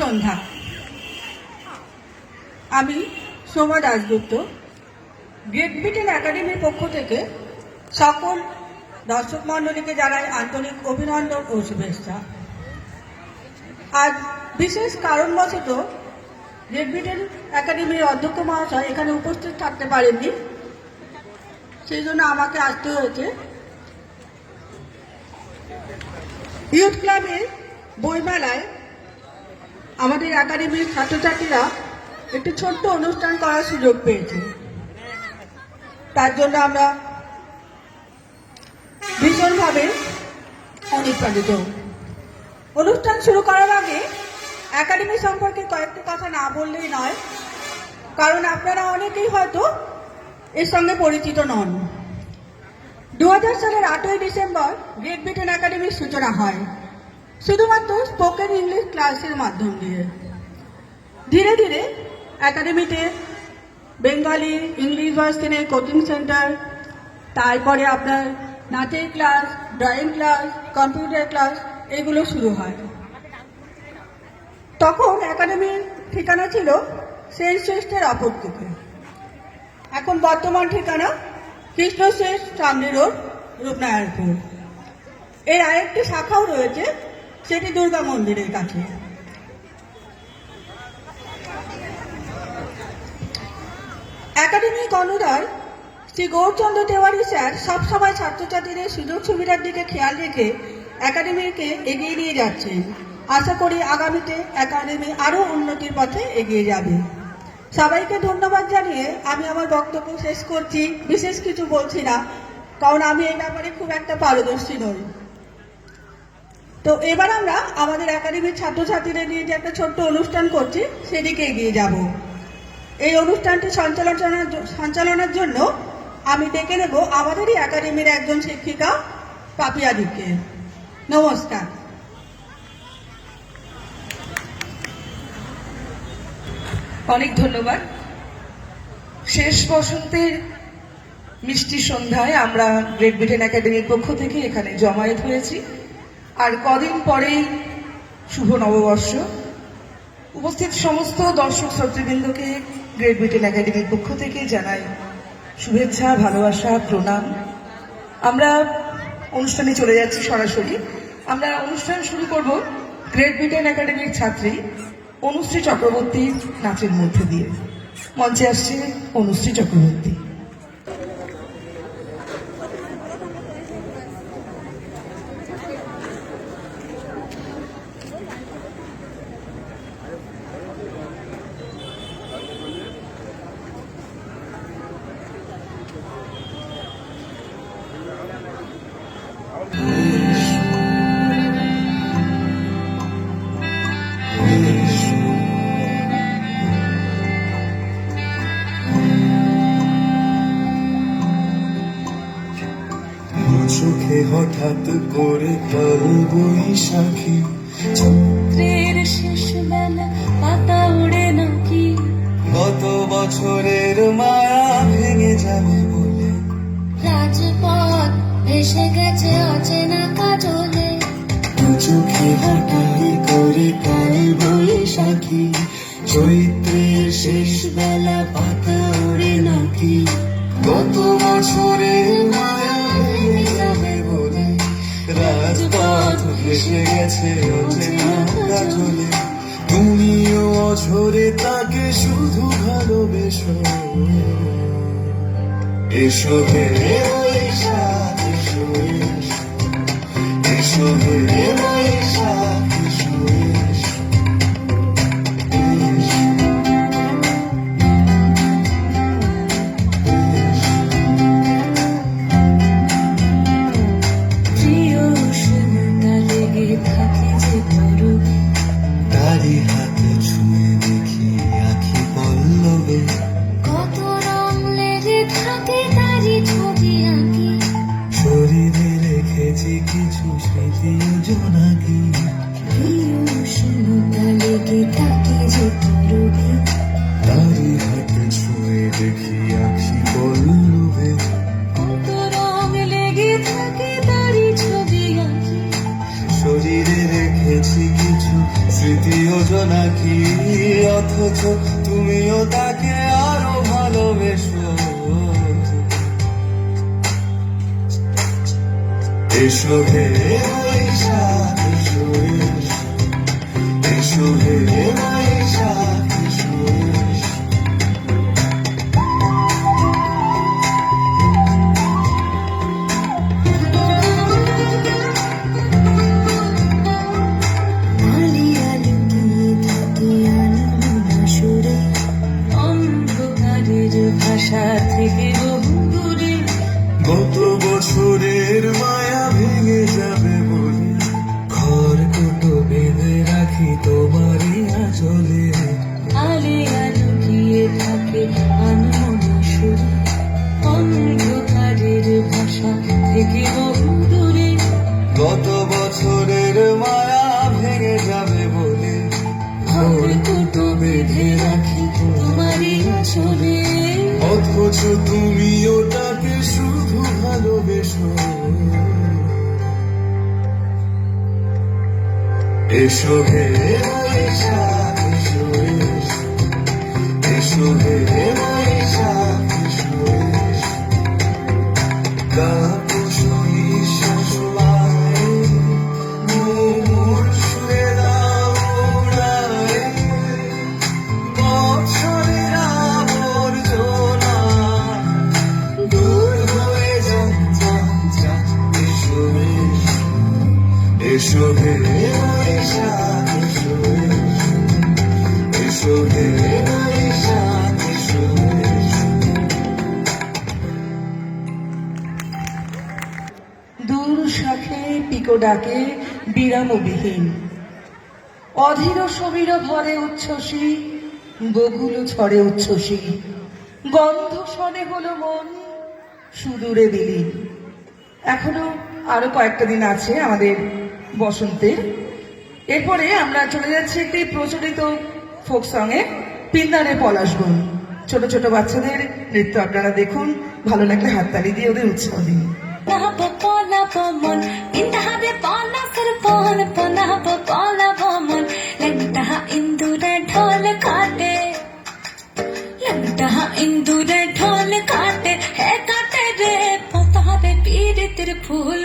সন্ধ্যা। আমি Soma Dasgupta great Britain একাডেমির পক্ষ থেকে সকল দর্শক মণ্ডলীকে জানাই আন্তরিক অভিনন্দন ও শুভেচ্ছা। আজ বিশেষ কারণবশত গ্রেট ব্রিটেন একাডেমির অধ্যক্ষ মহাশয় এখানে উপস্থিত থাকতে পারেননি, সেই জন্য আমাকে আসতে হয়েছে। ইউথ ক্লাবের বইমেলায় আমাদের একাডেমির ছাত্রছাত্রীরা একটি ছোট্ট অনুষ্ঠান করার সুযোগ পেয়েছে, তার জন্য আমরা ভীষণভাবে অনুপ্রাণিত। অনুষ্ঠান শুরু করার আগে একাডেমি সম্পর্কে কয়েকটি কথা না বললেই নয়, কারণ আপনারা অনেকেই হয়তো এর সঙ্গে পরিচিত নন। 2000 সালের 8ই ডিসেম্বর গ্রেট ব্রিটেন একাডেমির সূচনা হয়, শুধুমাত্র স্পোকেন ইংলিশ ক্লাসের মাধ্যম দিয়ে। ধীরে ধীরে একাডেমিতে বেঙ্গলি, ইংলিশ ভার্সনের কোচিং সেন্টার, তারপরে আপনার নাচের class, drawing class, computer class এগুলো শুরু হয়। তখন একাডেমির ঠিকানা ছিল সেন্ট শ্রেষ্ঠের অপর দিকে। এখন বর্তমান ঠিকানা কৃষ্ণশ্রেষ্ঠ চামড়ি রোড, রূপনারায়ণপুর। এর আরেকটি শাখাও রয়েছে, সেটি দুর্গা মন্দিরের কাছে। একাডেমিক অনুদান শ্রী গৌরচন্দ্র তেওয়ারি স্যার সবসময় ছাত্রছাত্রীদের সুযোগ সুবিধার দিকে খেয়াল রেখে একাডেমিকে এগিয়ে নিয়ে যাচ্ছেন। আশা করি আগামীতে একাডেমি আরও উন্নতির পথে এগিয়ে যাবে। সবাইকে ধন্যবাদ জানিয়ে আমি আমার বক্তব্য শেষ করছি। বিশেষ কিছু বলছি না, কারণ আমি এই ব্যাপারে খুব একটা পারদর্শী নই। তো এবার আমরা আমাদের একাডেমির ছাত্রছাত্রীদের নিয়ে যে একটা ছোট্ট অনুষ্ঠান করছি, সেদিকে এগিয়ে যাব। এই অনুষ্ঠানটি সঞ্চালনার জন্য আমি ডেকে নেব আমাদেরই একাডেমির একজন শিক্ষিকা পাপিয়াদিকে। নমস্কার। অনেক ধন্যবাদ। শেষ বসন্তের মিষ্টি সন্ধ্যায় আমরা গ্রেট ব্রিটেন একাডেমির পক্ষ থেকে এখানে জমায়েত হয়েছি। আর কদিন পরেই শুভ নববর্ষ। উপস্থিত সমস্ত দর্শক শ্রোতৃবৃন্দকে গ্রেট ব্রিটেন একাডেমির পক্ষ থেকে জানাই শুভেচ্ছা, ভালোবাসা, প্রণাম। আমরা অনুষ্ঠানে চলে যাচ্ছি সরাসরি। আমরা অনুষ্ঠান শুরু করব গ্রেট ব্রিটেন একাডেমির ছাত্রী অনুশ্রী চক্রবর্তীর নাচের মধ্যে দিয়ে। মঞ্চে আসছে অনুশ্রী চক্রবর্তী। চোখে হঠাৎ করে কাল বৈশাখী, চৈত্রের শেষ বেলা পাতা উড়ে নাকি, গত বছরের মায়া ভেঙে যাবে বলে রাজপথ ভেসে গেছে অচেনা কাজলে। চোখে হঠাৎ করে কাল বৈশাখী, চৈত্রের শেষ বেলা পাতা উড়ে নাকি, গত বছরের মায়া ভেঙে যাবে বলে রাজপথ ভেসে গেছে অচেনা কাজলে। তুমিও অঝরে তাকে শুধু ভালোবেসো, এসো হে বৈশাখ এসো, এসো হে বৈশাখ এসো, তারি হাতে ছুঁয়ে দেখি আখি পল্লবে, কত রং লেগে থাকে তারি ছবি আঁকি, শরীরে রেখেছি কিছু স্মৃতি জোনাকি, উষ্ণতা লেগে থাকে যে তরুণী, তারি হাতে ছুঁয়ে দেখি আখি পল্লবে, কত রং লেগে থাকে তারি ছবি আঁকি, শরীরে রেখেছি কিছু স্মৃতি নাকি, অথচ তুমিও তাকে আরো ভালোবেসো। এসো হে বৈশাখ এসো, এসো হে বৈশাখ এসো। আলিয়া লুকিয়ে থাকে আলোনা সুরে, অন্ধকারের ভাষা থেকে বহু দূরে। গত বছরের মায়া ভেঙে যাবে বলে খড়কুটো বেঁধে রাখি তোমারই আঁচলে। আলিয়া লুকিয়ে থাকে আলোনা সুরে, অন্ধকারের ভাষা থেকে বহু দূরে। গত বছরের মায়া ভেঙে যাবে বলে খড়কুটো বেঁধে রাখি তোমারই আঁচলে। অথচ তুমি ওটাকে শুধু ভালোবেসো। এসো হে বৈশাখ এসো, এসো হে বৈশাখ এসো। কাপুষ নিঃশ্বাস বাড়ে, মুমুর সুরে দাও উড়ায়, বছরের আবর্জনা দূর হয়ে যান যান যান। এসো এসো হে বৈশাখ এসো, এসো হে বৈশাখ এসো। দূর শাখে পিকো ডাকে বিরামবিহীন, অধীর সমীর ভরে উচ্ছ্বসী, বগুলো ছড়ে উচ্ছ্বসী, গন্ধ শনে হলো মন সুদূরে বিলীন। এখনো আরো কয়েকটা দিন আছে আমাদের বসন্তের। এরপরে আমরা চলে যাচ্ছি একটি প্রচলিত ফোক সঙ্গে, পিন্দারে পলাশবন। ছোট ছোট বাচ্চাদের নৃত্য আপনারা দেখুন, ভালো লাগলে হাততালি দিয়ে ওদের উৎসাহ দিন। পলা বমন পিন্তাহাবে পলা সরপন পনাব পলা বমন লগতা ইন্দুরে ঢোল কাটে, লগতা ইন্দুরে ঢোল কাটে হে কাটে রে পতাবে পীড়িতের ফুল।